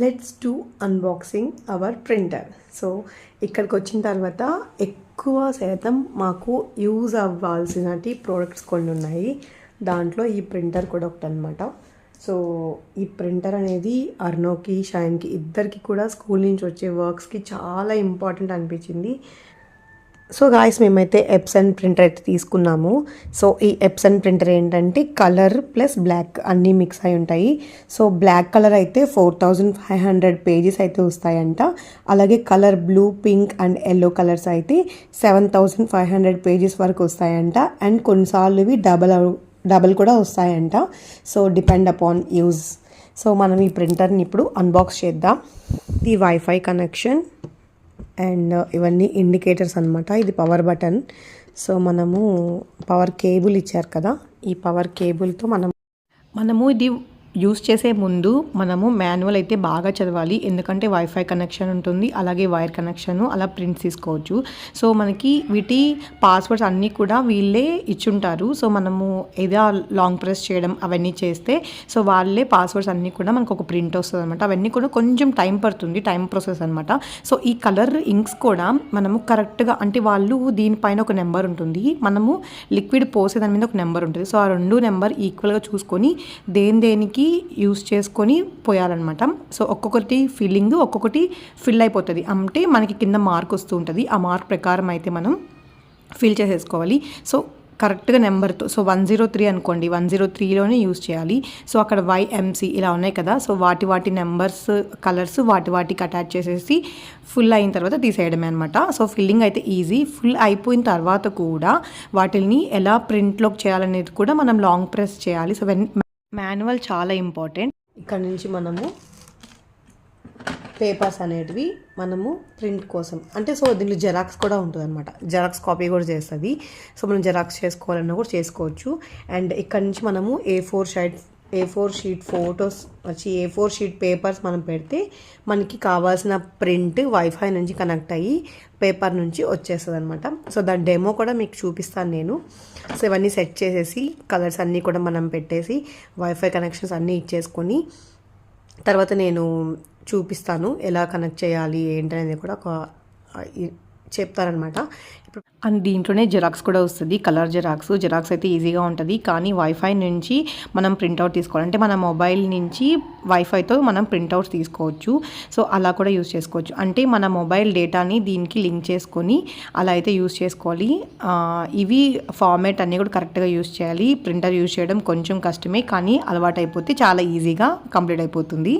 Let's do unboxing our printer. So ఇక్కడికి వచ్చిన తర్వాత ఎక్కువ శాతం మాకు యూజ్ అవ్వాల్సినటి ప్రోడక్ట్స్ కొన్ని ఉన్నాయి. దాంట్లో ఈ ప్రింటర్ కూడా ఒకటి అనమాట. సో ఈ ప్రింటర్ అనేది అర్నోకి, షైన్కి ఇద్దరికి కూడా స్కూల్ నుంచి వచ్చే వర్క్స్కి చాలా ఇంపార్టెంట్ అనిపించింది. సో గాయస్, మేమైతే ఎప్సన్ ప్రింటర్ అయితే తీసుకున్నాము. సో ఈ ఎప్సన్ ప్రింటర్ ఏంటంటే కలర్ ప్లస్ బ్లాక్ అన్నీ మిక్స్ అయి ఉంటాయి. సో బ్లాక్ కలర్ అయితే 4500 పేజెస్ అయితే వస్తాయంట. అలాగే colour blue, pink and yellow colours అయితే 7500 పేజెస్ వరకు వస్తాయంట. అండ్ కొన్నిసార్లు ఇవి డబల్ కూడా వస్తాయంట. So depend upon use. So మనం ఈ ప్రింటర్ని ఇప్పుడు అన్బాక్స్ చేద్దాం. ఇది వైఫై కనెక్షన్ అండ్ ఇవన్నీ ఇండికేటర్స్ అనమాట. ఇది పవర్ బటన్. సో మనము పవర్ కేబుల్ ఇచ్చారు కదా, ఈ పవర్ కేబుల్తో మనము ఇది యూస్ చేసే ముందు మనము మాన్యువల్ అయితే బాగా చదవాలి. ఎందుకంటే వైఫై కనెక్షన్ ఉంటుంది, అలాగే వైర్ కనెక్షన్, అలా ప్రింట్స్ తీసుకోవచ్చు. సో మనకి వీటి పాస్వర్డ్స్ అన్నీ కూడా వీళ్ళే ఇచ్చుంటారు. సో మనము ఏదో లాంగ్ ప్రెస్ చేయడం అవన్నీ చేస్తే సో వాళ్ళే పాస్వర్డ్స్ అన్నీ కూడా మనకు ఒక ప్రింట్ వస్తుంది అనమాట. అవన్నీ కూడా కొంచెం టైం పడుతుంది, టైం ప్రాసెస్ అనమాట. సో ఈ కలర్ ఇంక్స్ కూడా మనము కరెక్ట్గా, అంటే వాళ్ళు దీనిపైన ఒక నెంబర్ ఉంటుంది, మనము లిక్విడ్ పోసే దాని మీద ఒక నెంబర్ ఉంటుంది. సో ఆ రెండు నెంబర్ ఈక్వల్గా చూసుకొని దేనికి యూస్ చేసుకొని పోయాలన్నమాట. సో ఒక్కొక్కటి ఒక్కొక్కటి ఫిల్ అయిపోతుంది. అంటే మనకి కింద మార్క్ వస్తూ ఉంటుంది. ఆ మార్క్ ప్రకారం అయితే మనం ఫిల్ చేసేసుకోవాలి. సో కరెక్ట్గా నెంబర్తో, సో 103 అనుకోండి, 103లోనే యూస్ చేయాలి. సో అక్కడ YMC ఇలా ఉన్నాయి కదా, సో వాటి నెంబర్స్, కలర్స్ వాటికి అటాచ్ చేసేసి ఫుల్ అయిన తర్వాత తీసేయడమే అనమాట. సో ఫిల్లింగ్ అయితే ఈజీ. ఫుల్ అయిపోయిన తర్వాత కూడా వాటిని ఎలా ప్రింట్లోకి చేయాలనేది కూడా మనం లాంగ్ ప్రెస్ చేయాలి. సో మాన్యువల్ చాలా ఇంపార్టెంట్. ఇక్కడ నుంచి మనము పేపర్స్ అనేటివి మనము ప్రింట్ కోసం, అంటే సో దీంట్లో జెరాక్స్ కూడా ఉంటుంది అనమాట. జెరాక్స్ కాపీ కూడా చేస్తుంది. సో మనం జెరాక్స్ చేసుకోవాలన్నా కూడా చేసుకోవచ్చు. అండ్ ఇక్కడ నుంచి మనము A4 sheet photos A4 sheet papers మనం పెడితే మనకి కావాల్సిన ప్రింట్ వైఫై నుంచి కనెక్ట్ అయ్యి పేపర్ నుంచి వచ్చేస్తుంది అనమాట. సో దాని డెమో కూడా మీకు చూపిస్తాను నేను. సో ఇవన్నీ సెట్ చేసేసి కలర్స్ అన్నీ కూడా మనం పెట్టేసి వైఫై కనెక్షన్స్ అన్నీ ఇచ్చేసుకొని తర్వాత నేను చూపిస్తాను ఎలా కనెక్ట్ చేయాలి ఏంటనేది కూడా చెప్తారనమాట. అండ్ దీంట్లోనే జెరాక్స్ కూడా వస్తుంది, కలర్ జెరాక్స్ అయితే ఈజీగా ఉంటుంది. కానీ వైఫై నుంచి మనం ప్రింట్అవుట్ తీసుకోవాలి, అంటే మన మొబైల్ నుంచి వైఫైతో మనం ప్రింట్అవుట్స్ తీసుకోవచ్చు. సో అలా కూడా యూస్ చేసుకోవచ్చు. అంటే మన మొబైల్ డేటాని దీనికి లింక్ చేసుకొని అలా అయితే యూస్ చేసుకోవాలి. ఇవి ఫార్మాట్ అన్నీ కూడా కరెక్ట్గా యూస్ చేయాలి. ప్రింటర్ యూస్ చేయడం కొంచెం కష్టమే, కానీ అలవాటు అయిపోతే చాలా ఈజీగా కంప్లీట్ అయిపోతుంది.